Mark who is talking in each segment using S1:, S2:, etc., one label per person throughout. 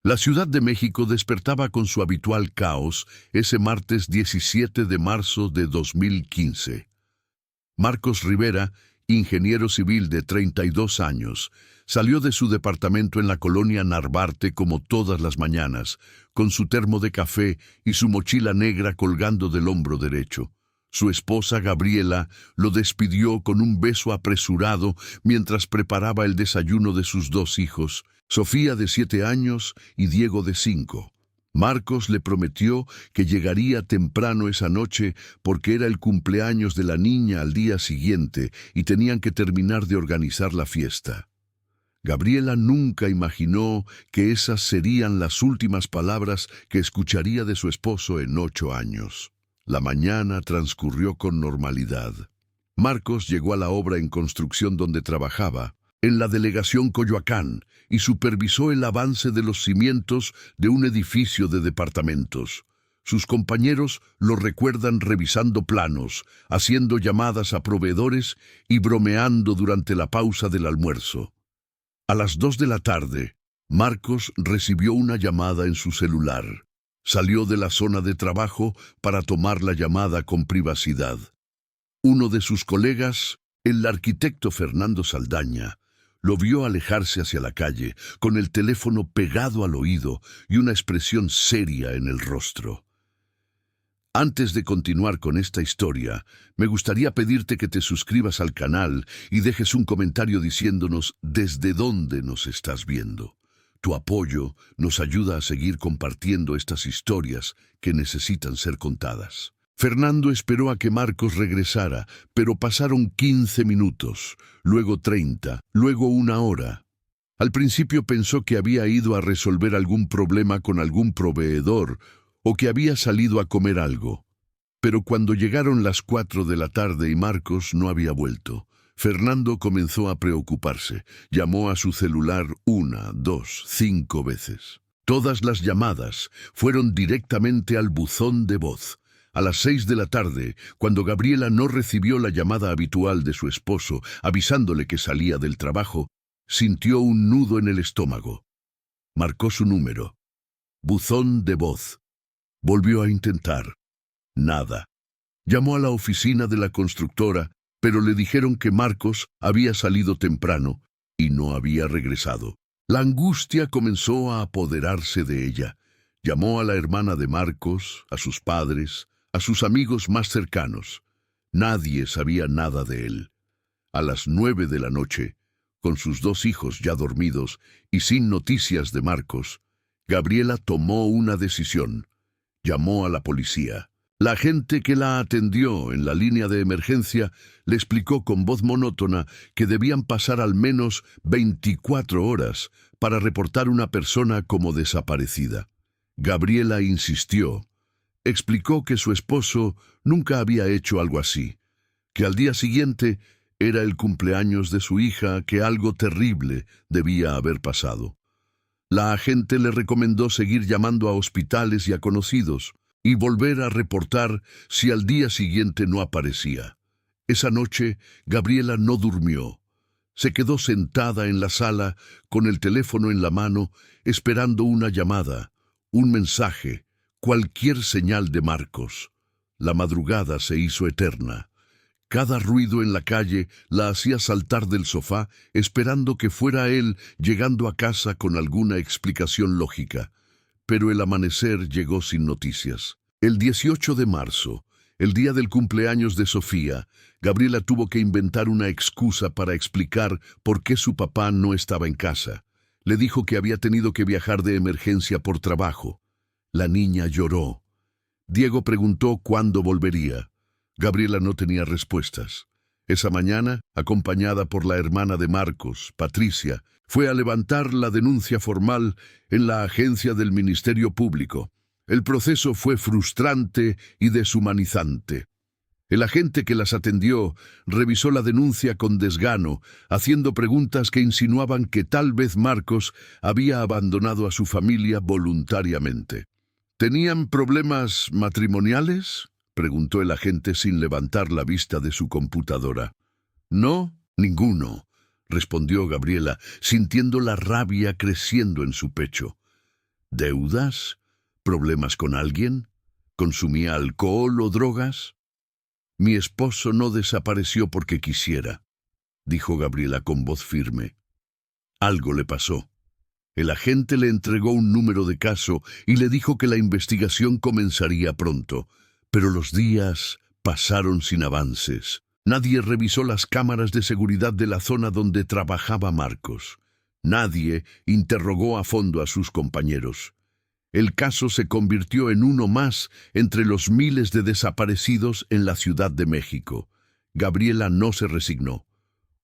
S1: La Ciudad de México despertaba con su habitual caos ese martes 17 de marzo de 2015. Marcos Rivera, ingeniero civil de 32 años, salió de su departamento en la colonia Narvarte como todas las mañanas, con su termo de café y su mochila negra colgando del hombro derecho. Su esposa, Gabriela, lo despidió con un beso apresurado mientras preparaba el desayuno de sus dos hijos, Sofía de 7 años y Diego de 5. Marcos le prometió que llegaría temprano esa noche porque era el cumpleaños de la niña al día siguiente y tenían que terminar de organizar la fiesta. Gabriela nunca imaginó que esas serían las últimas palabras que escucharía de su esposo en 8 años. La mañana transcurrió con normalidad. Marcos llegó a la obra en construcción donde trabajaba, en la delegación Coyoacán, y supervisó el avance de los cimientos de un edificio de departamentos. Sus compañeros lo recuerdan revisando planos, haciendo llamadas a proveedores y bromeando durante la pausa del almuerzo. A las 2 de la tarde, Marcos recibió una llamada en su celular. Salió de la zona de trabajo para tomar la llamada con privacidad. Uno de sus colegas, el arquitecto Fernando Saldaña, lo vio alejarse hacia la calle, con el teléfono pegado al oído y una expresión seria en el rostro. Antes de continuar con esta historia, me gustaría pedirte que te suscribas al canal y dejes un comentario diciéndonos desde dónde nos estás viendo. Tu apoyo nos ayuda a seguir compartiendo estas historias que necesitan ser contadas. Fernando esperó a que Marcos regresara, pero pasaron 15 minutos, luego 30, luego 1 hora. Al principio pensó que había ido a resolver algún problema con algún proveedor o que había salido a comer algo. Pero cuando llegaron las 4 de la tarde y Marcos no había vuelto, Fernando comenzó a preocuparse. Llamó a su celular 1, 2, 5 veces. Todas las llamadas fueron directamente al buzón de voz. A las 6 de la tarde, cuando Gabriela no recibió la llamada habitual de su esposo, avisándole que salía del trabajo, sintió un nudo en el estómago. Marcó su número. Buzón de voz. Volvió a intentar. Nada. Llamó a la oficina de la constructora, pero le dijeron que Marcos había salido temprano y no había regresado. La angustia comenzó a apoderarse de ella. Llamó a la hermana de Marcos, a sus padres, a sus amigos más cercanos. Nadie sabía nada de él. A las 9 de la noche, con sus 2 hijos ya dormidos y sin noticias de Marcos, Gabriela tomó una decisión. Llamó a la policía. La agente que la atendió en la línea de emergencia le explicó con voz monótona que debían pasar al menos 24 horas para reportar una persona como desaparecida. Gabriela insistió. Explicó que su esposo nunca había hecho algo así, que al día siguiente era el cumpleaños de su hija, que algo terrible debía haber pasado. La agente le recomendó seguir llamando a hospitales y a conocidos y volver a reportar si al día siguiente no aparecía. Esa noche, Gabriela no durmió. Se quedó sentada en la sala con el teléfono en la mano, esperando una llamada, un mensaje, cualquier señal de Marcos. La madrugada se hizo eterna. Cada ruido en la calle la hacía saltar del sofá, esperando que fuera él llegando a casa con alguna explicación lógica. Pero el amanecer llegó sin noticias. El 18 de marzo, el día del cumpleaños de Sofía, Gabriela tuvo que inventar una excusa para explicar por qué su papá no estaba en casa. Le dijo que había tenido que viajar de emergencia por trabajo. La niña lloró. Diego preguntó cuándo volvería. Gabriela no tenía respuestas. Esa mañana, acompañada por la hermana de Marcos, Patricia, fue a levantar la denuncia formal en la agencia del Ministerio Público. El proceso fue frustrante y deshumanizante. El agente que las atendió revisó la denuncia con desgano, haciendo preguntas que insinuaban que tal vez Marcos había abandonado a su familia voluntariamente. ¿Tenían problemas matrimoniales?, preguntó el agente sin levantar la vista de su computadora. No, ninguno, respondió Gabriela, sintiendo la rabia creciendo en su pecho. ¿Deudas? ¿Problemas con alguien? ¿Consumía alcohol o drogas? Mi esposo no desapareció porque quisiera, dijo Gabriela con voz firme. Algo le pasó. El agente le entregó un número de caso y le dijo que la investigación comenzaría pronto, pero los días pasaron sin avances. Nadie revisó las cámaras de seguridad de la zona donde trabajaba Marcos. Nadie interrogó a fondo a sus compañeros. El caso se convirtió en uno más entre los miles de desaparecidos en la Ciudad de México. Gabriela no se resignó.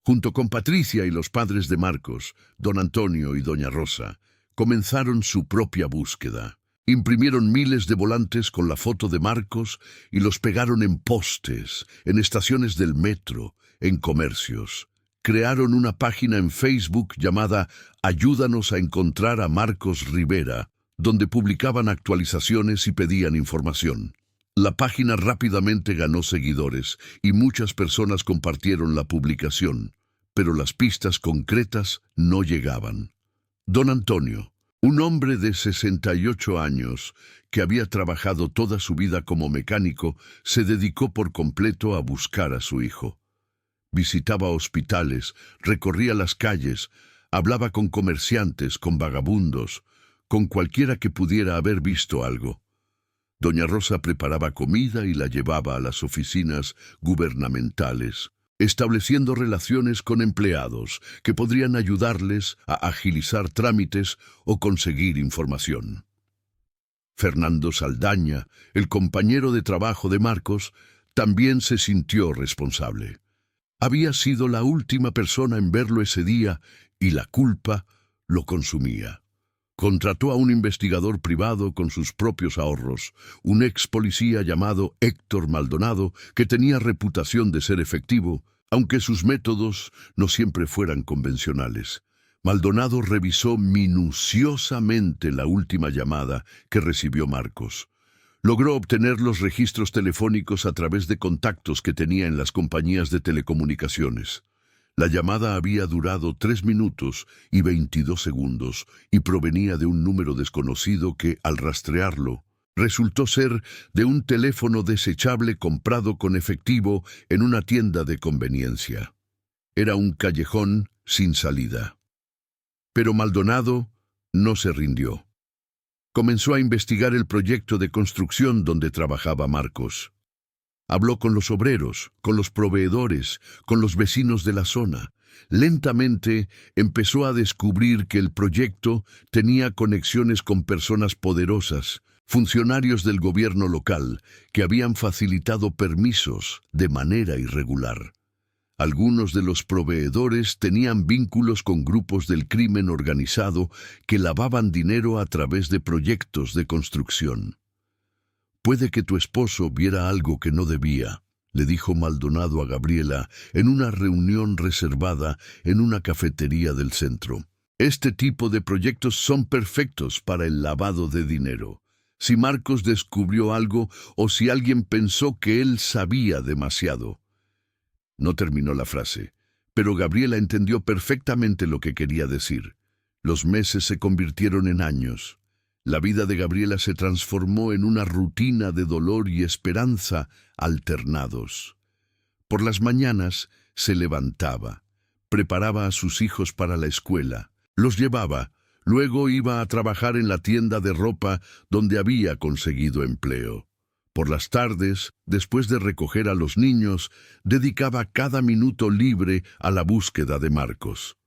S1: Junto con Patricia y los padres de Marcos, don Antonio y doña Rosa, comenzaron su propia búsqueda. Imprimieron miles de volantes con la foto de Marcos y los pegaron en postes, en estaciones del metro, en comercios. Crearon una página en Facebook llamada Ayúdanos a encontrar a Marcos Rivera, donde publicaban actualizaciones y pedían información. La página rápidamente ganó seguidores y muchas personas compartieron la publicación, pero las pistas concretas no llegaban. Don Antonio, un hombre de 68 años que había trabajado toda su vida como mecánico, se dedicó por completo a buscar a su hijo. Visitaba hospitales, recorría las calles, hablaba con comerciantes, con vagabundos, con cualquiera que pudiera haber visto algo. Doña Rosa preparaba comida y la llevaba a las oficinas gubernamentales, estableciendo relaciones con empleados que podrían ayudarles a agilizar trámites o conseguir información. Fernando Saldaña, el compañero de trabajo de Marcos, también se sintió responsable. Había sido la última persona en verlo ese día y la culpa lo consumía. Contrató a un investigador privado con sus propios ahorros, un ex policía llamado Héctor Maldonado, que tenía reputación de ser efectivo, aunque sus métodos no siempre fueran convencionales. Maldonado revisó minuciosamente la última llamada que recibió Marcos. Logró obtener los registros telefónicos a través de contactos que tenía en las compañías de telecomunicaciones. La llamada había durado 3 minutos y 22 segundos y provenía de un número desconocido que, al rastrearlo, resultó ser de un teléfono desechable comprado con efectivo en una tienda de conveniencia. Era un callejón sin salida. Pero Maldonado no se rindió. Comenzó a investigar el proyecto de construcción donde trabajaba Marcos. Habló con los obreros, con los proveedores, con los vecinos de la zona. Lentamente empezó a descubrir que el proyecto tenía conexiones con personas poderosas, funcionarios del gobierno local, que habían facilitado permisos de manera irregular. Algunos de los proveedores tenían vínculos con grupos del crimen organizado que lavaban dinero a través de proyectos de construcción. «Puede que tu esposo viera algo que no debía», le dijo Maldonado a Gabriela en una reunión reservada en una cafetería del centro. «Este tipo de proyectos son perfectos para el lavado de dinero. Si Marcos descubrió algo o si alguien pensó que él sabía demasiado». No terminó la frase, pero Gabriela entendió perfectamente lo que quería decir. Los meses se convirtieron en años. La vida de Gabriela se transformó en una rutina de dolor y esperanza alternados. Por las mañanas se levantaba, preparaba a sus hijos para la escuela, los llevaba, luego iba a trabajar en la tienda de ropa donde había conseguido empleo. Por las tardes, después de recoger a los niños, dedicaba cada minuto libre a la búsqueda de Marcos.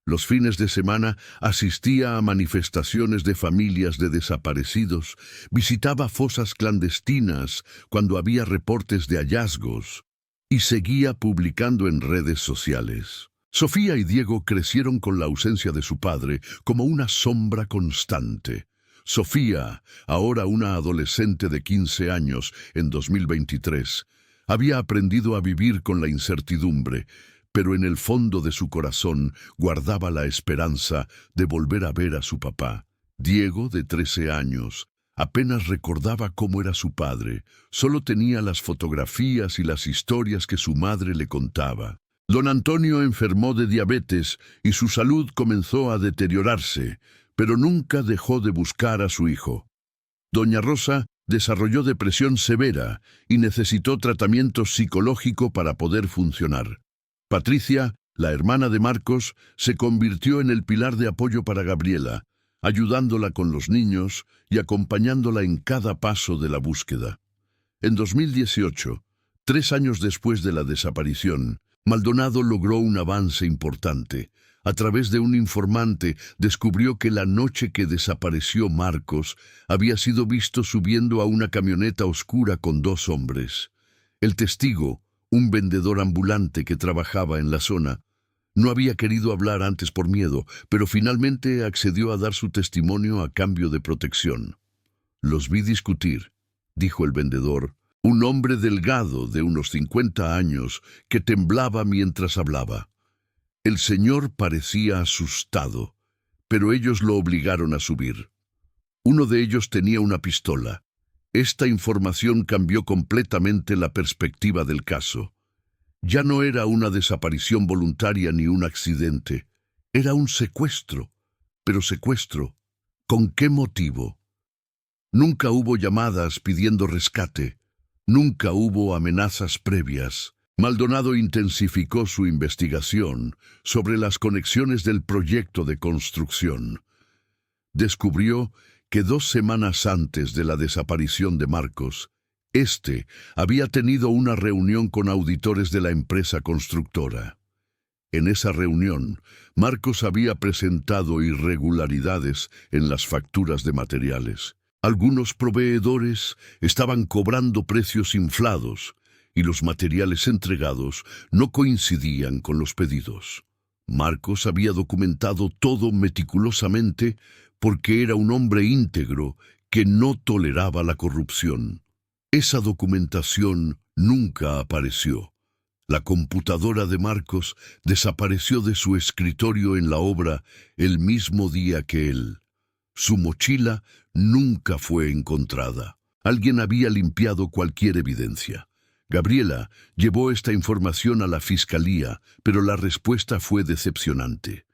S1: Los fines de semana asistía a manifestaciones de familias de desaparecidos, visitaba fosas clandestinas cuando había reportes de hallazgos y seguía publicando en redes sociales. Sofía y Diego crecieron con la ausencia de su padre como una sombra constante. Sofía, ahora una adolescente de 15 años en 2023, había aprendido a vivir con la incertidumbre, pero en el fondo de su corazón guardaba la esperanza de volver a ver a su papá. Diego, de 13 años, apenas recordaba cómo era su padre, solo tenía las fotografías y las historias que su madre le contaba. Don Antonio enfermó de diabetes y su salud comenzó a deteriorarse, pero nunca dejó de buscar a su hijo. Doña Rosa desarrolló depresión severa y necesitó tratamiento psicológico para poder funcionar. Patricia, la hermana de Marcos, se convirtió en el pilar de apoyo para Gabriela, ayudándola con los niños y acompañándola en cada paso de la búsqueda. En 2018, 3 años después de la desaparición, Maldonado logró un avance importante. A través de un informante, descubrió que la noche que desapareció Marcos, había sido visto subiendo a una camioneta oscura con 2 hombres. El testigo, un vendedor ambulante que trabajaba en la zona, no había querido hablar antes por miedo, pero finalmente accedió a dar su testimonio a cambio de protección. «Los vi discutir», dijo el vendedor, un hombre delgado de unos 50 años que temblaba mientras hablaba. El señor parecía asustado, pero ellos lo obligaron a subir. Uno de ellos tenía una pistola. Esta información cambió completamente la perspectiva del caso. Ya no era una desaparición voluntaria ni un accidente. Era un secuestro. Pero secuestro, ¿con qué motivo? Nunca hubo llamadas pidiendo rescate. Nunca hubo amenazas previas. Maldonado intensificó su investigación sobre las conexiones del proyecto de construcción. Descubrió que 2 semanas antes de la desaparición de Marcos, había tenido una reunión con auditores de la empresa constructora. En esa reunión, Marcos había presentado irregularidades en las facturas de materiales. Algunos proveedores estaban cobrando precios inflados y los materiales entregados no coincidían con los pedidos. Marcos había documentado todo meticulosamente porque era un hombre íntegro que no toleraba la corrupción. Esa documentación nunca apareció. La computadora de Marcos desapareció de su escritorio en la obra el mismo día que él. Su mochila nunca fue encontrada. Alguien había limpiado cualquier evidencia. Gabriela llevó esta información a la fiscalía, pero la respuesta fue decepcionante.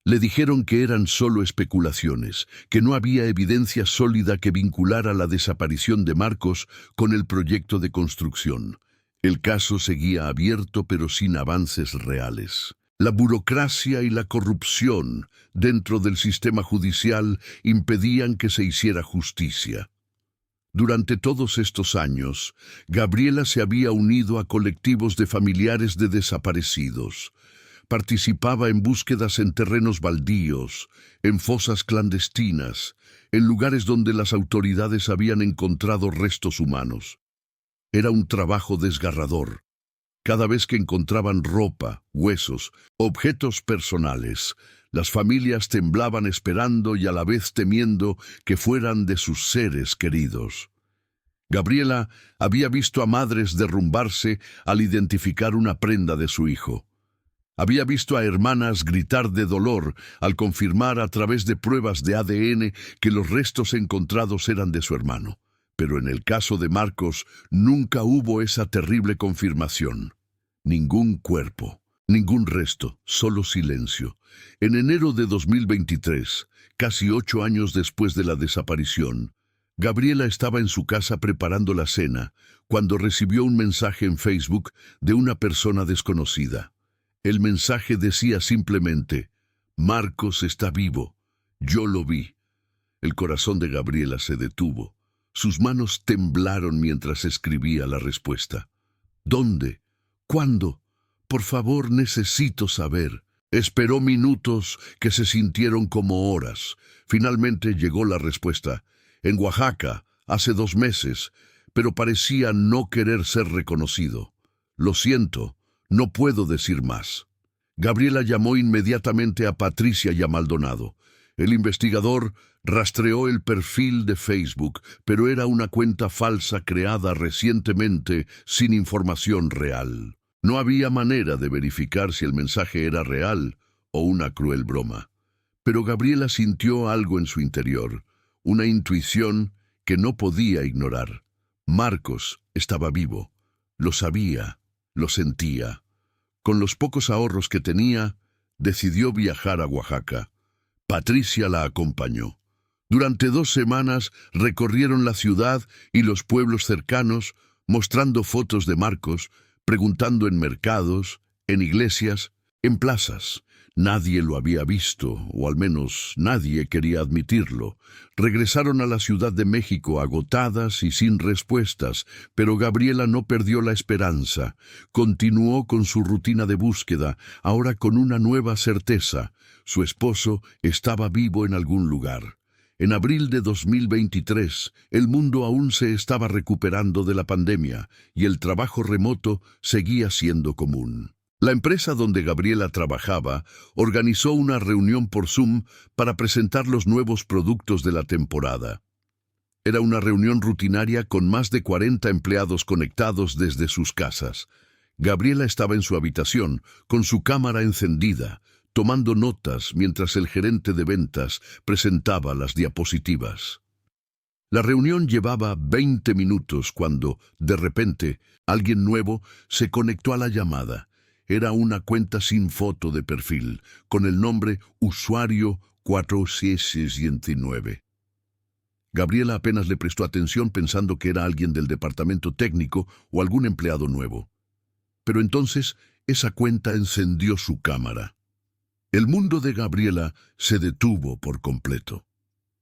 S1: Le dijeron que eran solo especulaciones, que no había evidencia sólida que vinculara la desaparición de Marcos con el proyecto de construcción. El caso seguía abierto pero sin avances reales. La burocracia y la corrupción dentro del sistema judicial impedían que se hiciera justicia. Durante todos estos años, Gabriela se había unido a colectivos de familiares de desaparecidos. Participaba en búsquedas en terrenos baldíos, en fosas clandestinas, en lugares donde las autoridades habían encontrado restos humanos. Era un trabajo desgarrador. Cada vez que encontraban ropa, huesos, objetos personales, las familias temblaban esperando y a la vez temiendo que fueran de sus seres queridos. Gabriela había visto a madres derrumbarse al identificar una prenda de su hijo. Había visto a hermanas gritar de dolor al confirmar a través de pruebas de ADN que los restos encontrados eran de su hermano. Pero en el caso de Marcos nunca hubo esa terrible confirmación. Ningún cuerpo, ningún resto, solo silencio. En enero de 2023, casi 8 años después de la desaparición, Gabriela estaba en su casa preparando la cena cuando recibió un mensaje en Facebook de una persona desconocida. El mensaje decía simplemente: «Marcos está vivo, yo lo vi». El corazón de Gabriela se detuvo. Sus manos temblaron mientras escribía la respuesta. «¿Dónde? ¿Cuándo? Por favor, necesito saber». Esperó minutos que se sintieron como horas. Finalmente llegó la respuesta. «En Oaxaca, hace 2 meses, pero parecía no querer ser reconocido. Lo siento, no puedo decir más». Gabriela llamó inmediatamente a Patricia y a Maldonado. El investigador rastreó el perfil de Facebook, pero era una cuenta falsa creada recientemente sin información real. No había manera de verificar si el mensaje era real o una cruel broma. Pero Gabriela sintió algo en su interior, una intuición que no podía ignorar. Marcos estaba vivo. Lo sabía, lo sentía. Con los pocos ahorros que tenía, decidió viajar a Oaxaca. Patricia la acompañó. Durante 2 semanas recorrieron la ciudad y los pueblos cercanos, mostrando fotos de Marcos, preguntando en mercados, en iglesias, en plazas. Nadie lo había visto, o al menos nadie quería admitirlo. Regresaron a la Ciudad de México agotadas y sin respuestas, pero Gabriela no perdió la esperanza. Continuó con su rutina de búsqueda, ahora con una nueva certeza. Su esposo estaba vivo en algún lugar. En abril de 2023, el mundo aún se estaba recuperando de la pandemia y el trabajo remoto seguía siendo común. La empresa donde Gabriela trabajaba organizó una reunión por Zoom para presentar los nuevos productos de la temporada. Era una reunión rutinaria con más de 40 empleados conectados desde sus casas. Gabriela estaba en su habitación, con su cámara encendida, tomando notas mientras el gerente de ventas presentaba las diapositivas. La reunión llevaba 20 minutos cuando, de repente, alguien nuevo se conectó a la llamada. Era una cuenta sin foto de perfil, con el nombre Usuario 4669. Gabriela apenas le prestó atención pensando que era alguien del departamento técnico o algún empleado nuevo. Pero entonces esa cuenta encendió su cámara. El mundo de Gabriela se detuvo por completo.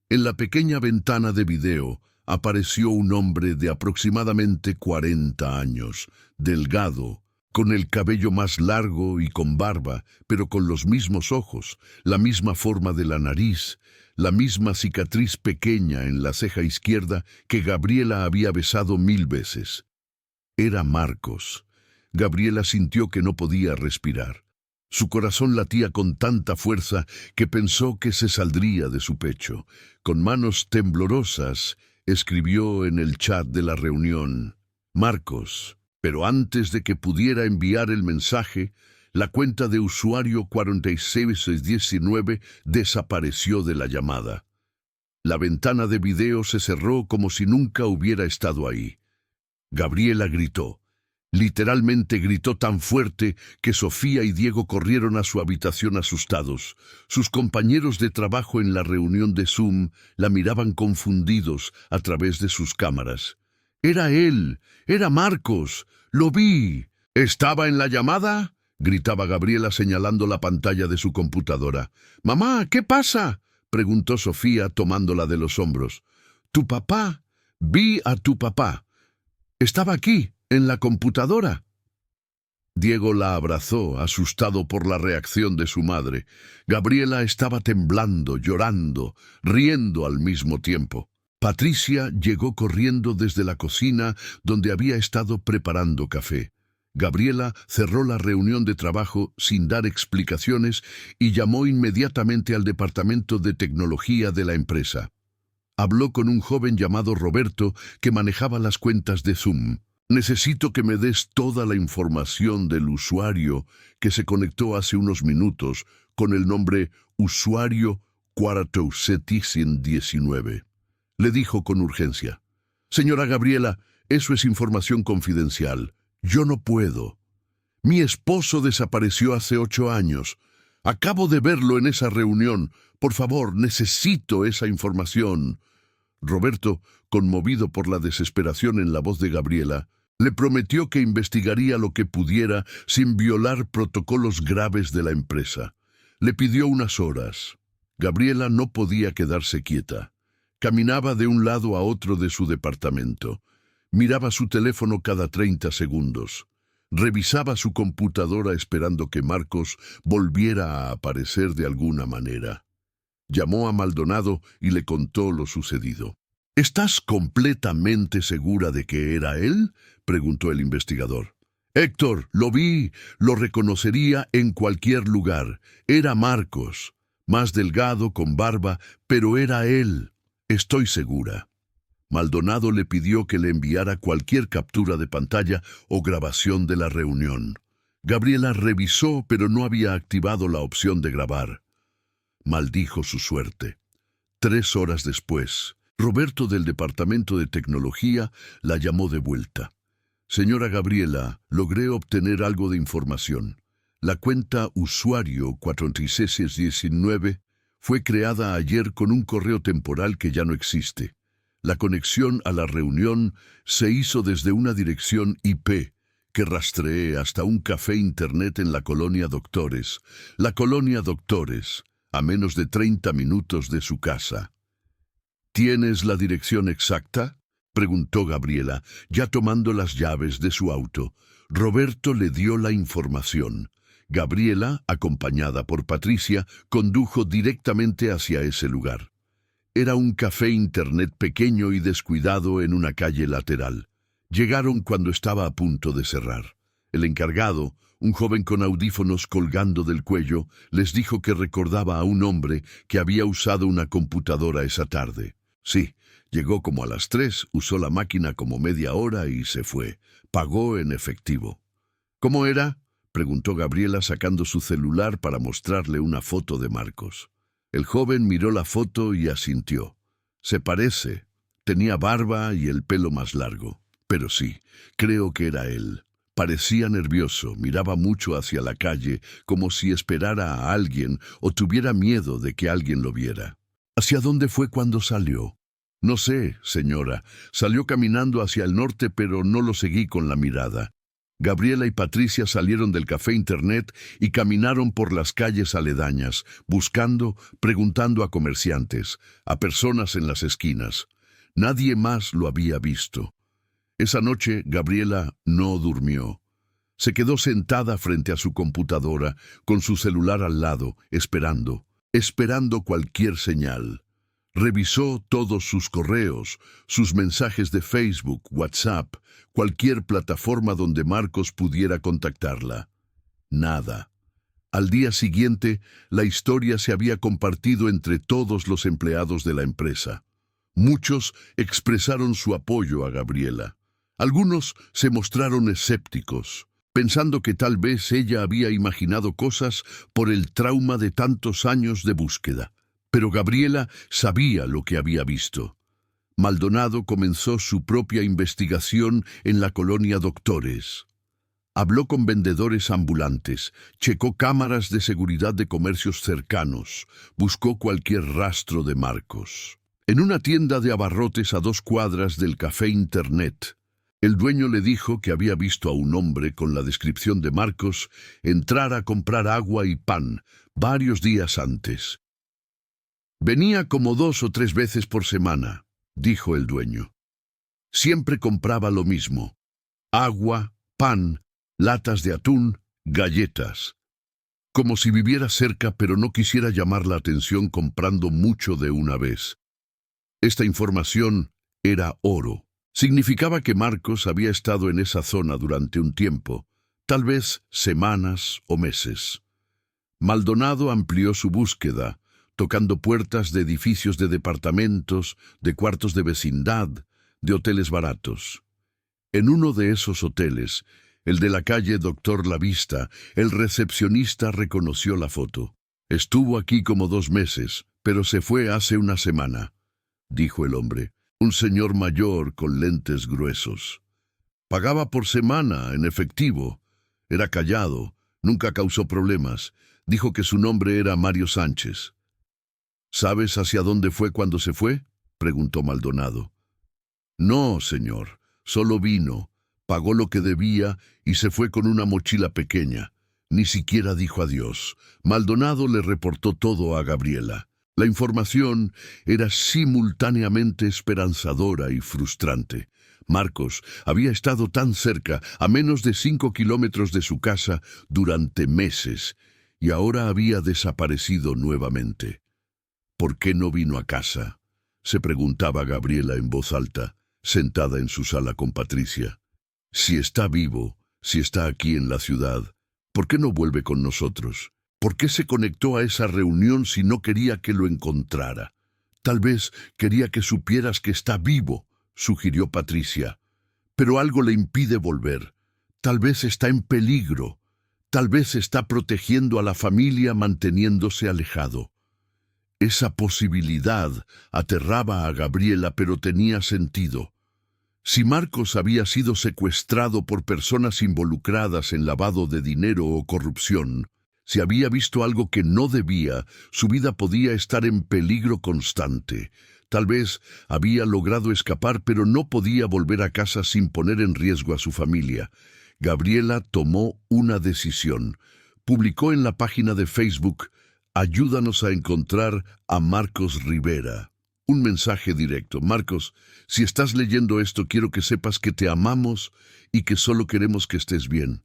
S1: En la pequeña ventana de video apareció un hombre de aproximadamente 40 años, delgado, con el cabello más largo y con barba, pero con los mismos ojos, la misma forma de la nariz, la misma cicatriz pequeña en la ceja izquierda que Gabriela había besado 1000 veces. Era Marcos. Gabriela sintió que no podía respirar. Su corazón latía con tanta fuerza que pensó que se saldría de su pecho. Con manos temblorosas, escribió en el chat de la reunión: Marcos. Pero antes de que pudiera enviar el mensaje, la cuenta de usuario 4619 desapareció de la llamada. La ventana de video se cerró como si nunca hubiera estado ahí. Gabriela gritó. Literalmente gritó tan fuerte que Sofía y Diego corrieron a su habitación asustados. Sus compañeros de trabajo en la reunión de Zoom la miraban confundidos a través de sus cámaras. «Era él, era Marcos, lo vi». «¿Estaba en la llamada?», gritaba Gabriela señalando la pantalla de su computadora. «Mamá, ¿qué pasa?», preguntó Sofía tomándola de los hombros. «Tu papá, vi a tu papá. Estaba aquí, en la computadora». Diego la abrazó, asustado por la reacción de su madre. Gabriela estaba temblando, llorando, riendo al mismo tiempo. Patricia llegó corriendo desde la cocina donde había estado preparando café. Gabriela cerró la reunión de trabajo sin dar explicaciones y llamó inmediatamente al departamento de tecnología de la empresa. Habló con un joven llamado Roberto que manejaba las cuentas de Zoom. «Necesito que me des toda la información del usuario que se conectó hace unos minutos con el nombre Usuario 4719», le dijo con urgencia. «Señora Gabriela, eso es información confidencial. Yo no puedo. Mi esposo desapareció hace 8 años. Acabo de verlo en esa reunión. Por favor, necesito esa información». Roberto, conmovido por la desesperación en la voz de Gabriela, le prometió que investigaría lo que pudiera sin violar protocolos graves de la empresa. Le pidió unas horas. Gabriela no podía quedarse quieta. Caminaba de un lado a otro de su departamento. Miraba su teléfono cada 30 segundos. Revisaba su computadora esperando que Marcos volviera a aparecer de alguna manera. Llamó a Maldonado y le contó lo sucedido. «¿Estás completamente segura de que era él?», preguntó el investigador. «Héctor, lo vi, lo reconocería en cualquier lugar. Era Marcos, más delgado, con barba, pero era él. Estoy segura». Maldonado le pidió que le enviara cualquier captura de pantalla o grabación de la reunión. Gabriela revisó, pero no había activado la opción de grabar. Maldijo su suerte. 3 horas después, Roberto del Departamento de Tecnología la llamó de vuelta. «Señora Gabriela, logré obtener algo de información. La cuenta usuario 4619 Fue creada ayer con un correo temporal que ya no existe. La conexión a la reunión se hizo desde una dirección IP que rastreé hasta un café internet en la colonia Doctores. La colonia Doctores, a menos de 30 minutos de su casa. ¿Tienes la dirección exacta?, preguntó Gabriela, ya tomando las llaves de su auto. Roberto le dio la información. Gabriela, acompañada por Patricia, condujo directamente hacia ese lugar. Era un café internet pequeño y descuidado en una calle lateral. Llegaron cuando estaba a punto de cerrar. El encargado, un joven con audífonos colgando del cuello, les dijo que recordaba a un hombre que había usado una computadora esa tarde. Sí, llegó como a las 3, usó la máquina como media hora y se fue. Pagó en efectivo. ¿Cómo era?, preguntó Gabriela sacando su celular para mostrarle una foto de Marcos. El joven miró la foto y asintió. Se parece. Tenía barba y el pelo más largo. Pero sí, creo que era él. Parecía nervioso, miraba mucho hacia la calle, como si esperara a alguien o tuviera miedo de que alguien lo viera. ¿Hacia dónde fue cuando salió? No sé, señora. Salió caminando hacia el norte, pero no lo seguí con la mirada. Gabriela y Patricia salieron del café internet y caminaron por las calles aledañas, buscando, preguntando a comerciantes, a personas en las esquinas. Nadie más lo había visto. Esa noche Gabriela no durmió. Se quedó sentada frente a su computadora, con su celular al lado, esperando cualquier señal. Revisó todos sus correos, sus mensajes de Facebook, WhatsApp, cualquier plataforma donde Marcos pudiera contactarla. Nada. Al día siguiente, la historia se había compartido entre todos los empleados de la empresa. Muchos expresaron su apoyo a Gabriela. Algunos se mostraron escépticos, pensando que tal vez ella había imaginado cosas por el trauma de tantos años de búsqueda. Pero Gabriela sabía lo que había visto. Maldonado comenzó su propia investigación en la colonia Doctores. Habló con vendedores ambulantes, checó cámaras de seguridad de comercios cercanos, buscó cualquier rastro de Marcos. En una tienda de abarrotes a 2 cuadras del café internet, el dueño le dijo que había visto a un hombre con la descripción de Marcos entrar a comprar agua y pan varios días antes. Venía como 2 o 3 veces por semana, dijo el dueño. Siempre compraba lo mismo: agua, pan, latas de atún, galletas. Como si viviera cerca, pero no quisiera llamar la atención comprando mucho de una vez. Esta información era oro. Significaba que Marcos había estado en esa zona durante un tiempo, tal vez semanas o meses. Maldonado amplió su búsqueda, tocando puertas de edificios de departamentos, de cuartos de vecindad, de hoteles baratos. En uno de esos hoteles, el de la calle Doctor Lavista, el recepcionista reconoció la foto. Estuvo aquí como 2 meses, pero se fue hace una semana, dijo el hombre, un señor mayor con lentes gruesos. Pagaba por semana, en efectivo. Era callado, nunca causó problemas. Dijo que su nombre era Mario Sánchez. ¿Sabes hacia dónde fue cuando se fue?, preguntó Maldonado. No, señor, solo vino, pagó lo que debía y se fue con una mochila pequeña. Ni siquiera dijo adiós. Maldonado le reportó todo a Gabriela. La información era simultáneamente esperanzadora y frustrante. Marcos había estado tan cerca, a menos de 5 kilómetros de su casa, durante meses, y ahora había desaparecido nuevamente. ¿Por qué no vino a casa?, se preguntaba Gabriela en voz alta, sentada en su sala con Patricia. Si está vivo, si está aquí en la ciudad, ¿por qué no vuelve con nosotros? ¿Por qué se conectó a esa reunión si no quería que lo encontrara? Tal vez quería que supieras que está vivo, sugirió Patricia. Pero algo le impide volver. Tal vez está en peligro. Tal vez está protegiendo a la familia manteniéndose alejado. Esa posibilidad aterraba a Gabriela, pero tenía sentido. Si Marcos había sido secuestrado por personas involucradas en lavado de dinero o corrupción, Si había visto algo que no debía, su vida podía estar en peligro constante. Tal vez había logrado escapar, pero no podía volver a casa sin poner en riesgo a su familia. Gabriela tomó una decisión. Publicó en la página de Facebook: "Ayúdanos a encontrar a Marcos Rivera". Un mensaje directo: "Marcos, si estás leyendo esto, quiero que sepas que te amamos y que solo queremos que estés bien.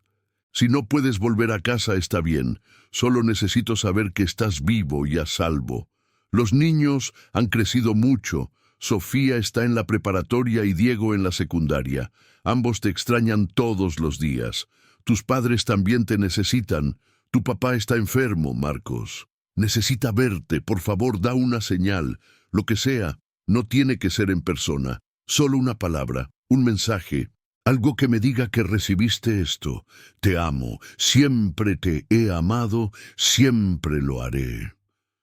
S1: Si no puedes volver a casa, está bien. Solo necesito saber que estás vivo y a salvo. Los niños han crecido mucho. Sofía está en la preparatoria y Diego en la secundaria. Ambos te extrañan todos los días. Tus padres también te necesitan. Tu papá está enfermo, Marcos. Necesita verte. Por favor, da una señal. Lo que sea. No tiene que ser en persona. Solo una palabra, un mensaje. Algo que me diga que recibiste esto. Te amo. Siempre te he amado. Siempre lo haré".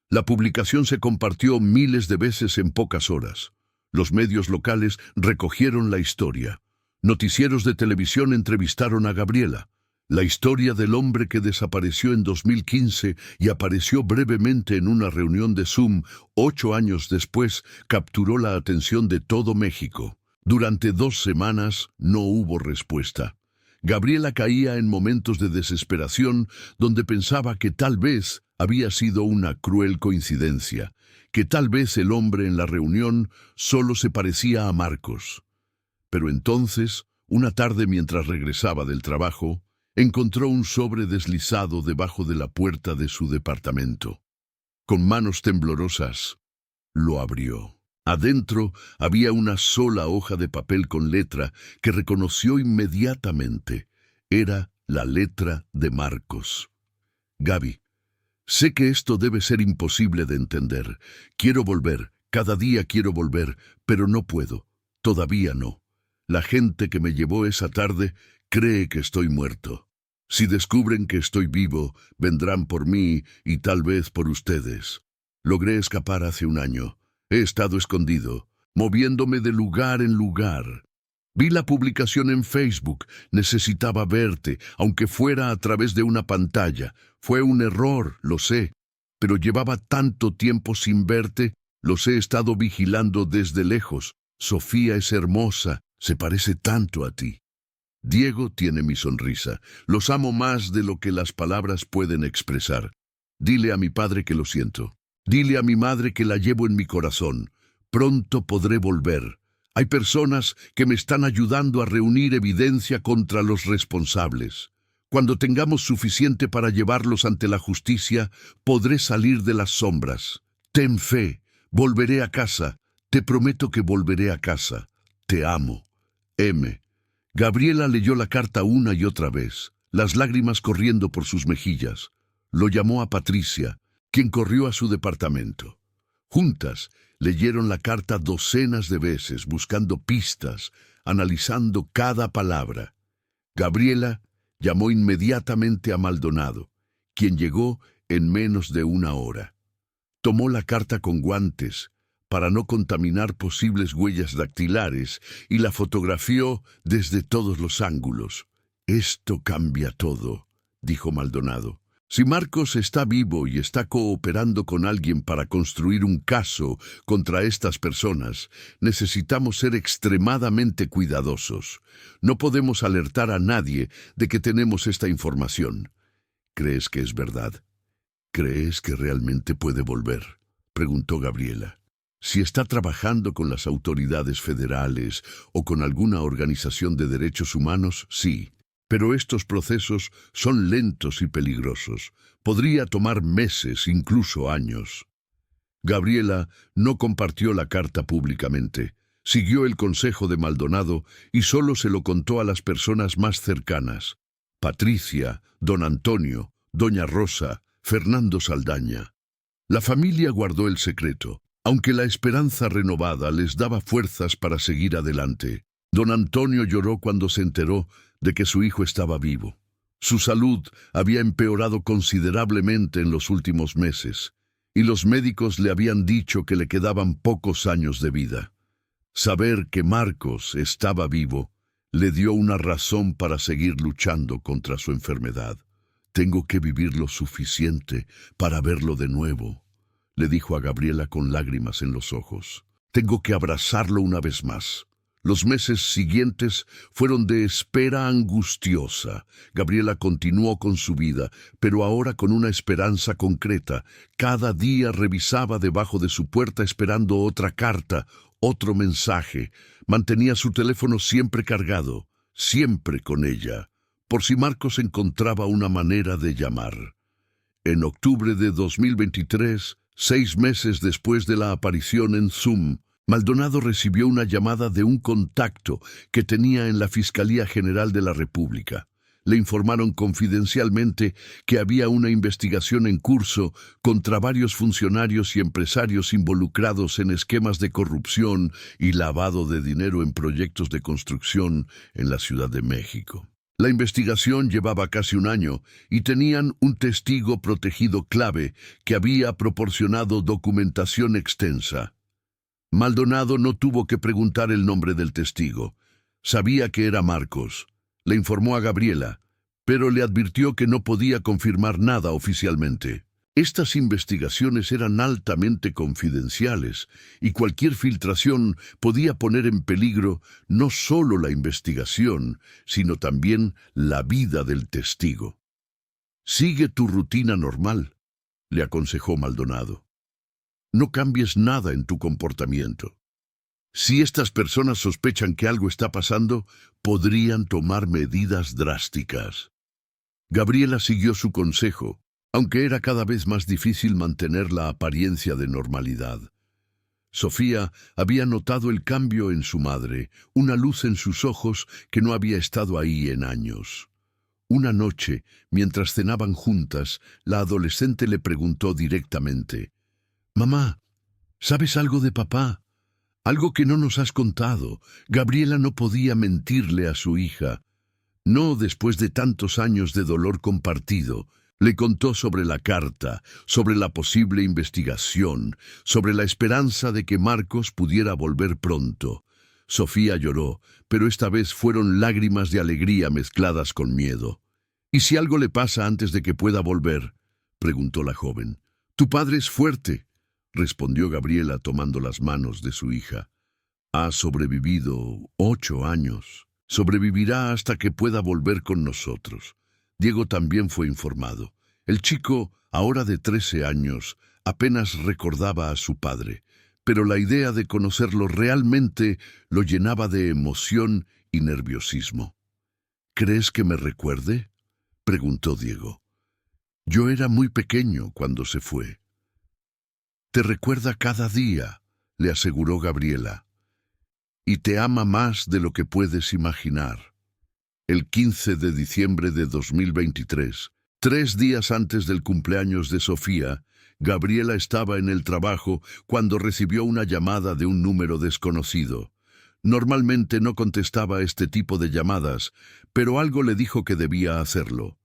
S1: La publicación se compartió miles de veces en pocas horas. Los medios locales recogieron la historia. Noticieros de televisión entrevistaron a Gabriela. La historia del hombre que desapareció en 2015 y apareció brevemente en una reunión de Zoom 8 años después capturó la atención de todo México. Durante 2 semanas no hubo respuesta. Gabriela caía en momentos de desesperación donde pensaba que tal vez había sido una cruel coincidencia, que tal vez el hombre en la reunión solo se parecía a Marcos. Pero entonces, una tarde mientras regresaba del trabajo, encontró un sobre deslizado debajo de la puerta de su departamento. Con manos temblorosas, lo abrió. Adentro había una sola hoja de papel con letra que reconoció inmediatamente. Era la letra de Marcos. "Gaby, sé que esto debe ser imposible de entender. Quiero volver, cada día quiero volver, pero no puedo. Todavía no. La gente que me llevó esa tarde cree que estoy muerto. Si descubren que estoy vivo, vendrán por mí y tal vez por ustedes. Logré escapar hace 1 año. He estado escondido, moviéndome de lugar en lugar. Vi la publicación en Facebook. Necesitaba verte, aunque fuera a través de una pantalla. Fue un error, lo sé, pero llevaba tanto tiempo sin verte. Los he estado vigilando desde lejos. Sofía es hermosa, se parece tanto a ti. Diego tiene mi sonrisa. Los amo más de lo que las palabras pueden expresar. Dile a mi padre que lo siento. Dile a mi madre que la llevo en mi corazón. Pronto podré volver. Hay personas que me están ayudando a reunir evidencia contra los responsables. Cuando tengamos suficiente para llevarlos ante la justicia, podré salir de las sombras. Ten fe. Volveré a casa. Te prometo que volveré a casa. Te amo. M. Gabriela leyó la carta una y otra vez, las lágrimas corriendo por sus mejillas. Lo llamó a Patricia, quien corrió a su departamento. Juntas leyeron la carta docenas de veces, buscando pistas, analizando cada palabra. Gabriela llamó inmediatamente a Maldonado, quien llegó en menos de 1 hora. Tomó la carta con guantes para no contaminar posibles huellas dactilares y la fotografió desde todos los ángulos. «Esto cambia todo», dijo Maldonado. «Si Marcos está vivo y está cooperando con alguien para construir un caso contra estas personas, necesitamos ser extremadamente cuidadosos. No podemos alertar a nadie de que tenemos esta información». «¿Crees que es verdad? ¿Crees que realmente puede volver?», preguntó Gabriela. «Si está trabajando con las autoridades federales o con alguna organización de derechos humanos, sí. Pero estos procesos son lentos y peligrosos. Podría tomar meses, incluso años». Gabriela no compartió la carta públicamente. Siguió el consejo de Maldonado y solo se lo contó a las personas más cercanas: Patricia, don Antonio, doña Rosa, Fernando Saldaña. La familia guardó el secreto, aunque la esperanza renovada les daba fuerzas para seguir adelante. Don Antonio lloró cuando se enteró de que su hijo estaba vivo. Su salud había empeorado considerablemente en los últimos meses, y los médicos le habían dicho que le quedaban pocos años de vida. Saber que Marcos estaba vivo le dio una razón para seguir luchando contra su enfermedad. Tengo que vivir lo suficiente para verlo de nuevo, le dijo a Gabriela con lágrimas en los ojos. Tengo que abrazarlo una vez más. Los meses siguientes fueron de espera angustiosa. Gabriela continuó con su vida, pero ahora con una esperanza concreta. Cada día revisaba debajo de su puerta esperando otra carta, otro mensaje. Mantenía su teléfono siempre cargado, siempre con ella, por si Marcos encontraba una manera de llamar. En octubre de 2023, 6 meses después de la aparición en Zoom, Maldonado recibió una llamada de un contacto que tenía en la Fiscalía General de la República. Le informaron confidencialmente que había una investigación en curso contra varios funcionarios y empresarios involucrados en esquemas de corrupción y lavado de dinero en proyectos de construcción en la Ciudad de México. La investigación llevaba casi un año y tenían un testigo protegido clave que había proporcionado documentación extensa. Maldonado no tuvo que preguntar el nombre del testigo. Sabía que era Marcos. Le informó a Gabriela, pero le advirtió que no podía confirmar nada oficialmente. Estas investigaciones eran altamente confidenciales y cualquier filtración podía poner en peligro no solo la investigación, sino también la vida del testigo. «Sigue tu rutina normal», le aconsejó Maldonado. «No cambies nada en tu comportamiento. Si estas personas sospechan que algo está pasando, podrían tomar medidas drásticas». Gabriela siguió su consejo, aunque era cada vez más difícil mantener la apariencia de normalidad. Sofía había notado el cambio en su madre, una luz en sus ojos que no había estado ahí en años. Una noche, mientras cenaban juntas, la adolescente le preguntó directamente: «Mamá, ¿sabes algo de papá? Algo que no nos has contado». Gabriela no podía mentirle a su hija. No después de tantos años de dolor compartido. Le contó sobre la carta, sobre la posible investigación, sobre la esperanza de que Marcos pudiera volver pronto. Sofía lloró, pero esta vez fueron lágrimas de alegría mezcladas con miedo. «¿Y si algo le pasa antes de que pueda volver?», preguntó la joven. «Tu padre es fuerte», respondió Gabriela tomando las manos de su hija. «Ha sobrevivido 8 años. Sobrevivirá hasta que pueda volver con nosotros». Diego también fue informado. El chico, ahora de 13 años, apenas recordaba a su padre, pero la idea de conocerlo realmente lo llenaba de emoción y nerviosismo. «¿Crees que me recuerde?», preguntó Diego. «Yo era muy pequeño cuando se fue». «Te recuerda cada día», le aseguró Gabriela, «y te ama más de lo que puedes imaginar». El 15 de diciembre de 2023, 3 días antes del cumpleaños de Sofía, Gabriela estaba en el trabajo cuando recibió una llamada de un número desconocido. Normalmente no contestaba este tipo de llamadas, pero algo le dijo que debía hacerlo.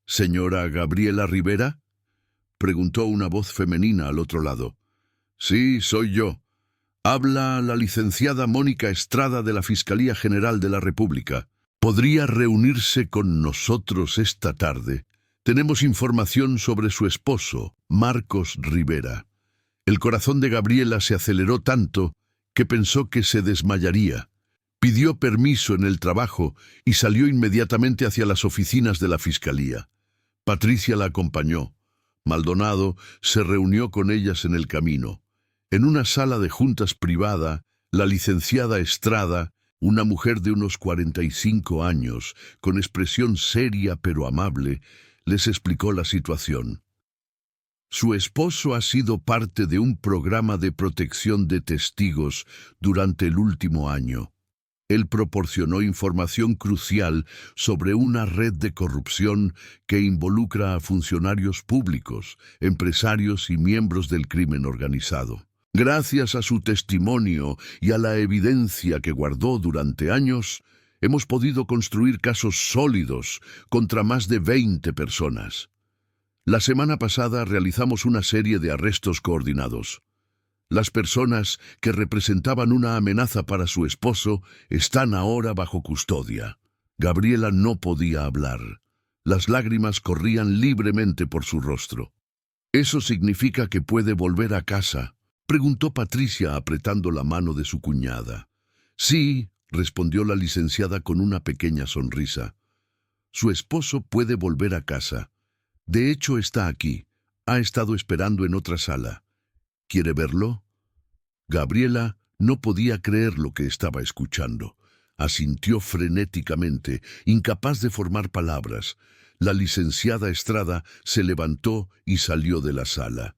S1: «¿Señora Gabriela Rivera?», preguntó una voz femenina al otro lado. «Sí, soy yo. Habla la licenciada Mónica Estrada de la Fiscalía General de la República. ¿Podría reunirse con nosotros esta tarde? Tenemos información sobre su esposo, Marcos Rivera». El corazón de Gabriela se aceleró tanto que pensó que se desmayaría. Pidió permiso en el trabajo y salió inmediatamente hacia las oficinas de la Fiscalía. Patricia la acompañó. Maldonado se reunió con ellas en el camino. En una sala de juntas privada, la licenciada Estrada, una mujer de unos 45 años, con expresión seria pero amable, les explicó la situación. Su esposo ha sido parte de un programa de protección de testigos durante el último año. Él proporcionó información crucial sobre una red de corrupción que involucra a funcionarios públicos, empresarios y miembros del crimen organizado. Gracias a su testimonio y a la evidencia que guardó durante años, hemos podido construir casos sólidos contra más de 20 personas. La semana pasada realizamos una serie de arrestos coordinados. Las personas que representaban una amenaza para su esposo están ahora bajo custodia. Gabriela no podía hablar. Las lágrimas corrían libremente por su rostro. «¿Eso significa que puede volver a casa?», preguntó Patricia apretando la mano de su cuñada. «Sí», respondió la licenciada con una pequeña sonrisa. «Su esposo puede volver a casa. De hecho, está aquí. Ha estado esperando en otra sala. ¿Quiere verlo?». Gabriela no podía creer lo que estaba escuchando. Asintió frenéticamente, incapaz de formar palabras. La licenciada Estrada se levantó y salió de la sala.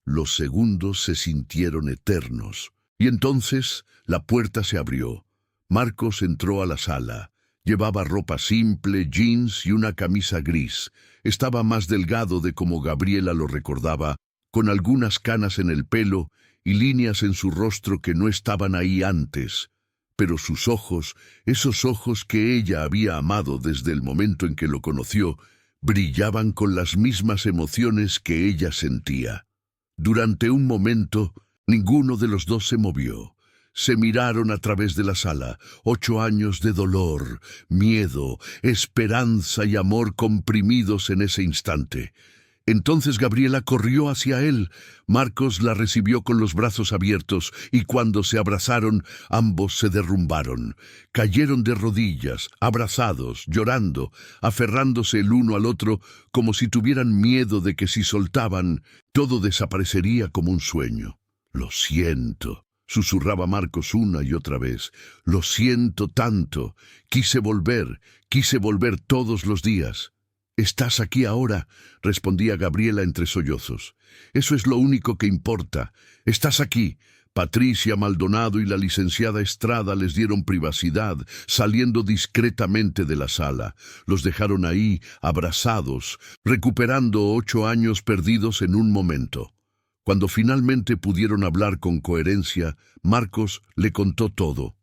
S1: Los segundos se sintieron eternos. Y entonces la puerta se abrió. Marcos entró a la sala. Llevaba ropa simple, jeans y una camisa gris. Estaba más delgado de como Gabriela lo recordaba, con algunas canas en el pelo y líneas en su rostro que no estaban ahí antes. Pero sus ojos, esos ojos que ella había amado desde el momento en que lo conoció, brillaban con las mismas emociones que ella sentía. Durante un momento, ninguno de los dos se movió. Se miraron a través de la sala. 8 años de dolor, miedo, esperanza y amor comprimidos en ese instante. Entonces Gabriela corrió hacia él. Marcos la recibió con los brazos abiertos y cuando se abrazaron, ambos se derrumbaron. Cayeron de rodillas, abrazados, llorando, aferrándose el uno al otro como si tuvieran miedo de que si soltaban, todo desaparecería como un sueño. «Lo siento», susurraba Marcos una y otra vez. «Lo siento tanto. Quise volver todos los días». «Estás aquí ahora», respondía Gabriela entre sollozos. «Eso es lo único que importa. Estás aquí». Patricia Maldonado y la licenciada Estrada les dieron privacidad, saliendo discretamente de la sala. Los dejaron ahí, abrazados, recuperando 8 años perdidos en un momento. Cuando finalmente pudieron hablar con coherencia, Marcos le contó todo.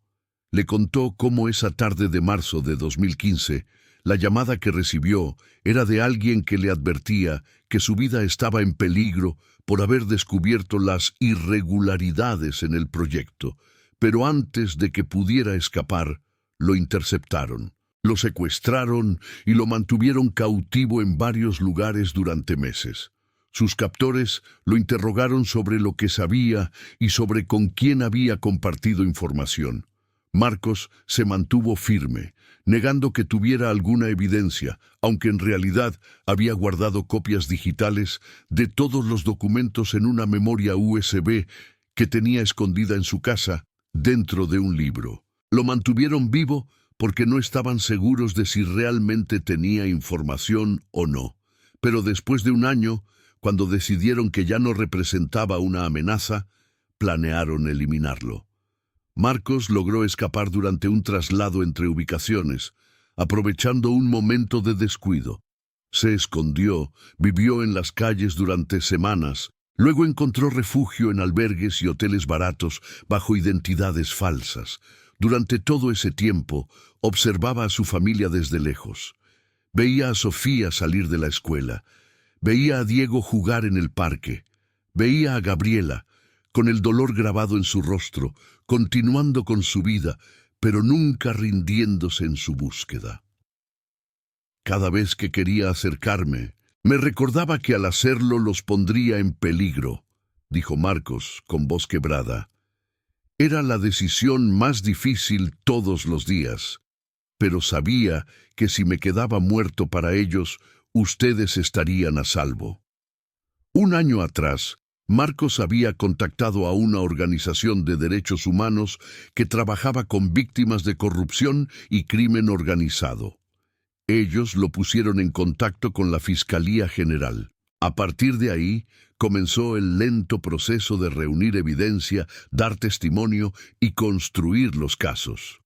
S1: Le contó cómo esa tarde de marzo de 2015, la llamada que recibió era de alguien que le advertía que su vida estaba en peligro por haber descubierto las irregularidades en el proyecto, pero antes de que pudiera escapar, lo interceptaron, lo secuestraron y lo mantuvieron cautivo en varios lugares durante meses. Sus captores lo interrogaron sobre lo que sabía y sobre con quién había compartido información. Marcos se mantuvo firme, negando que tuviera alguna evidencia, aunque en realidad había guardado copias digitales de todos los documentos en una memoria USB que tenía escondida en su casa, dentro de un libro. Lo mantuvieron vivo porque no estaban seguros de si realmente tenía información o no. Pero después de un año, cuando decidieron que ya no representaba una amenaza, planearon eliminarlo. Marcos logró escapar durante un traslado entre ubicaciones, aprovechando un momento de descuido. Se escondió, vivió en las calles durante semanas, luego encontró refugio en albergues y hoteles baratos bajo identidades falsas. Durante todo ese tiempo, observaba a su familia desde lejos. Veía a Sofía salir de la escuela, veía a Diego jugar en el parque, veía a Gabriela, con el dolor grabado en su rostro, continuando con su vida, pero nunca rindiéndose en su búsqueda. Cada vez que quería acercarme, me recordaba que al hacerlo los pondría en peligro, dijo Marcos con voz quebrada. Era la decisión más difícil todos los días, pero sabía que si me quedaba muerto para ellos, ustedes estarían a salvo. Un año atrás, Marcos había contactado a una organización de derechos humanos que trabajaba con víctimas de corrupción y crimen organizado. Ellos lo pusieron en contacto con la Fiscalía General. A partir de ahí, comenzó el lento proceso de reunir evidencia, dar testimonio y construir los casos.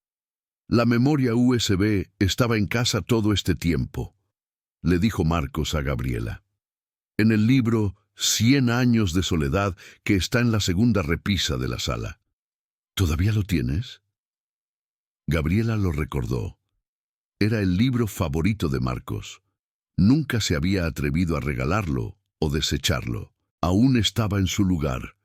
S1: La memoria USB estaba en casa todo este tiempo, le dijo Marcos a Gabriela. En el libro 100 años de soledad que está en la segunda repisa de la sala. ¿Todavía lo tienes? Gabriela lo recordó. Era el libro favorito de Marcos. Nunca se había atrevido a regalarlo o desecharlo. Aún estaba en su lugar,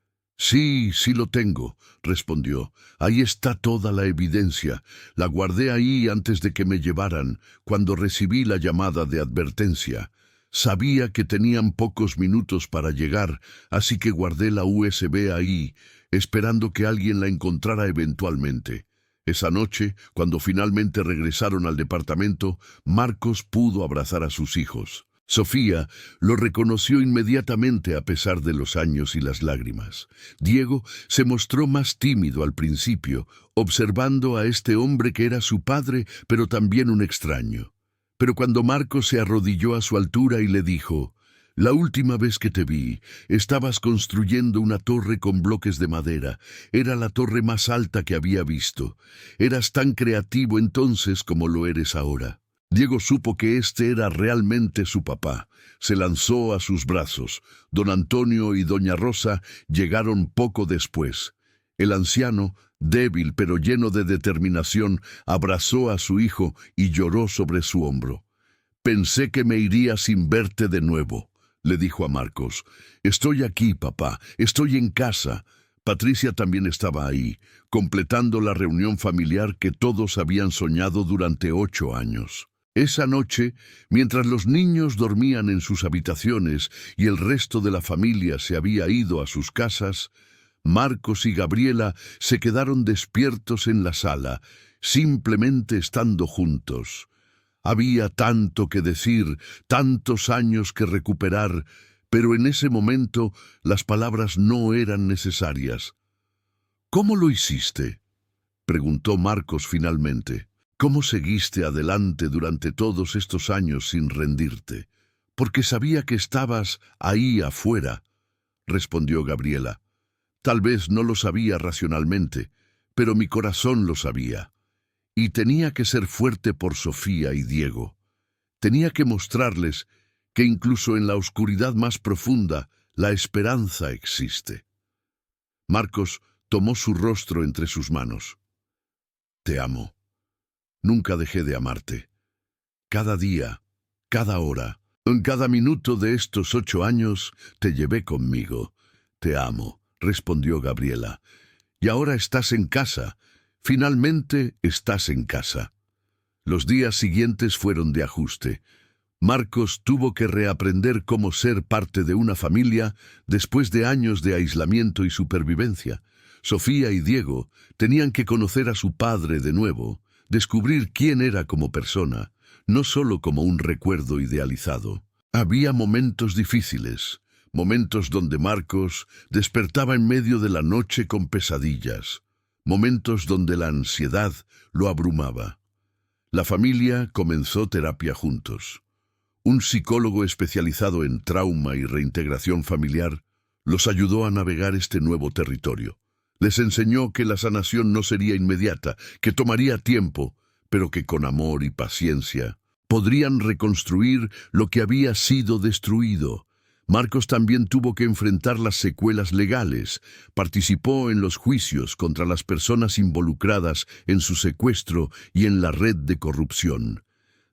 S1: Sí, sí lo tengo, respondió. Ahí está toda la evidencia. La guardé ahí antes de que me llevaran, cuando recibí la llamada de advertencia. Sabía que tenían pocos minutos para llegar, así que guardé la USB ahí, esperando que alguien la encontrara eventualmente. Esa noche, cuando finalmente regresaron al departamento, Marcos pudo abrazar a sus hijos. Sofía lo reconoció inmediatamente a pesar de los años y las lágrimas. Diego se mostró más tímido al principio, observando a este hombre que era su padre, pero también un extraño. Pero cuando Marcos se arrodilló a su altura y le dijo: «La última vez que te vi, estabas construyendo una torre con bloques de madera. Era la torre más alta que había visto. Eras tan creativo entonces como lo eres ahora». Diego supo que este era realmente su papá. Se lanzó a sus brazos. Don Antonio y doña Rosa llegaron poco después. El anciano, débil pero lleno de determinación, abrazó a su hijo y lloró sobre su hombro. «Pensé que me iría sin verte de nuevo», le dijo a Marcos. «Estoy aquí, papá, estoy en casa». Patricia también estaba ahí, completando la reunión familiar que todos habían soñado durante 8 años. Esa noche, mientras los niños dormían en sus habitaciones y el resto de la familia se había ido a sus casas, Marcos y Gabriela se quedaron despiertos en la sala, simplemente estando juntos. Había tanto que decir, tantos años que recuperar, pero en ese momento las palabras no eran necesarias. «¿Cómo lo hiciste?», preguntó Marcos finalmente. «¿Cómo seguiste adelante durante todos estos años sin rendirte? Porque sabía que estabas ahí afuera», respondió Gabriela. «Tal vez no lo sabía racionalmente, pero mi corazón lo sabía. Y tenía que ser fuerte por Sofía y Diego. Tenía que mostrarles que incluso en la oscuridad más profunda la esperanza existe». Marcos tomó su rostro entre sus manos. «Te amo. Nunca dejé de amarte. Cada día, cada hora, en cada minuto de estos 8 años, te llevé conmigo. Te amo», respondió Gabriela. «Y ahora estás en casa. Finalmente estás en casa». Los días siguientes fueron de ajuste. Marcos tuvo que reaprender cómo ser parte de una familia después de años de aislamiento y supervivencia. Sofía y Diego tenían que conocer a su padre de nuevo, descubrir quién era como persona, no solo como un recuerdo idealizado. Había momentos difíciles, momentos donde Marcos despertaba en medio de la noche con pesadillas, momentos donde la ansiedad lo abrumaba. La familia comenzó terapia juntos. Un psicólogo especializado en trauma y reintegración familiar los ayudó a navegar este nuevo territorio. Les enseñó que la sanación no sería inmediata, que tomaría tiempo, pero que con amor y paciencia podrían reconstruir lo que había sido destruido. Marcos también tuvo que enfrentar las secuelas legales. Participó en los juicios contra las personas involucradas en su secuestro y en la red de corrupción.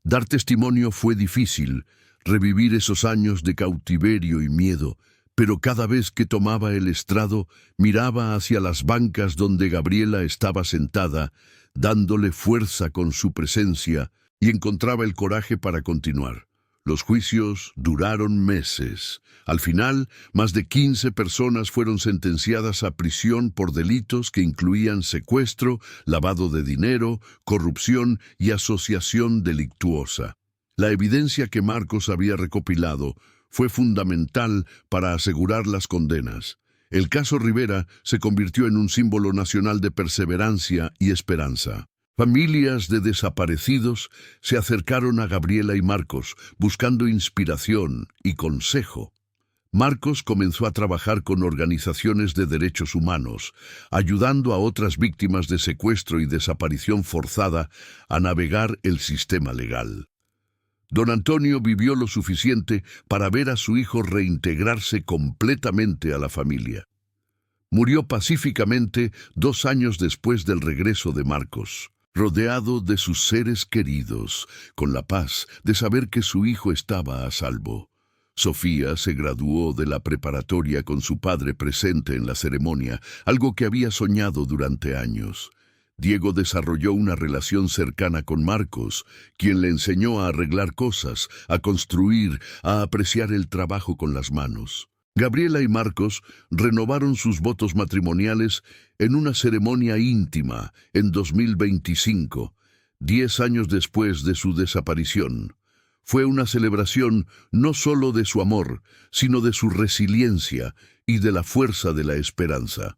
S1: Dar testimonio fue difícil, revivir esos años de cautiverio y miedo, pero cada vez que tomaba el estrado, miraba hacia las bancas donde Gabriela estaba sentada, dándole fuerza con su presencia, y encontraba el coraje para continuar. Los juicios duraron meses. Al final, más de 15 personas fueron sentenciadas a prisión por delitos que incluían secuestro, lavado de dinero, corrupción y asociación delictuosa. La evidencia que Marcos había recopilado fue fundamental para asegurar las condenas. El caso Rivera se convirtió en un símbolo nacional de perseverancia y esperanza. Familias de desaparecidos se acercaron a Gabriela y Marcos, buscando inspiración y consejo. Marcos comenzó a trabajar con organizaciones de derechos humanos, ayudando a otras víctimas de secuestro y desaparición forzada a navegar el sistema legal. Don Antonio vivió lo suficiente para ver a su hijo reintegrarse completamente a la familia. Murió pacíficamente 2 años después del regreso de Marcos, rodeado de sus seres queridos, con la paz de saber que su hijo estaba a salvo. Sofía se graduó de la preparatoria con su padre presente en la ceremonia, algo que había soñado durante años. Diego desarrolló una relación cercana con Marcos, quien le enseñó a arreglar cosas, a construir, a apreciar el trabajo con las manos. Gabriela y Marcos renovaron sus votos matrimoniales en una ceremonia íntima en 2025, 10 años después de su desaparición. Fue una celebración no solo de su amor, sino de su resiliencia y de la fuerza de la esperanza.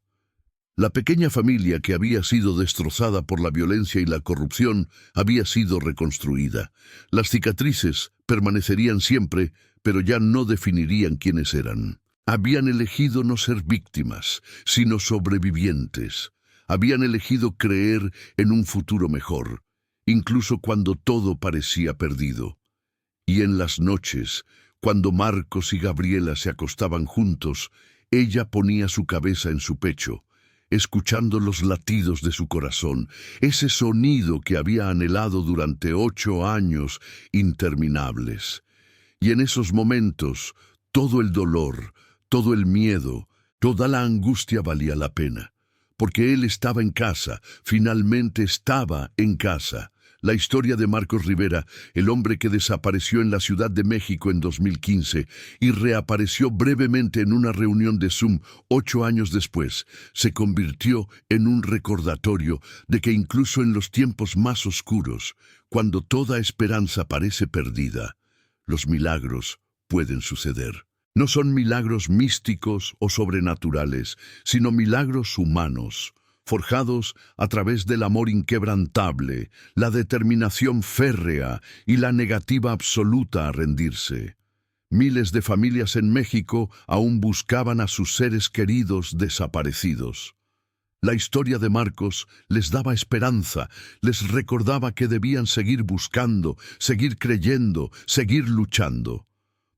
S1: La pequeña familia que había sido destrozada por la violencia y la corrupción había sido reconstruida. Las cicatrices permanecerían siempre, pero ya no definirían quiénes eran. Habían elegido no ser víctimas, sino sobrevivientes. Habían elegido creer en un futuro mejor, incluso cuando todo parecía perdido. Y en las noches, cuando Marcos y Gabriela se acostaban juntos, ella ponía su cabeza en su pecho, escuchando los latidos de su corazón, ese sonido que había anhelado durante 8 años interminables. Y en esos momentos, todo el dolor, todo el miedo, toda la angustia valía la pena, porque él estaba en casa, finalmente estaba en casa. La historia de Marcos Rivera, el hombre que desapareció en la Ciudad de México en 2015 y reapareció brevemente en una reunión de Zoom 8 años después, se convirtió en un recordatorio de que incluso en los tiempos más oscuros, cuando toda esperanza parece perdida, los milagros pueden suceder. No son milagros místicos o sobrenaturales, sino milagros humanos, forjados a través del amor inquebrantable, la determinación férrea y la negativa absoluta a rendirse. Miles de familias en México aún buscaban a sus seres queridos desaparecidos. La historia de Marcos les daba esperanza, les recordaba que debían seguir buscando, seguir creyendo, seguir luchando.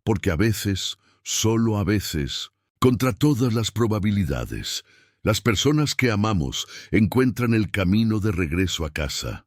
S1: Porque a veces, solo a veces, contra todas las probabilidades, las personas que amamos encuentran el camino de regreso a casa.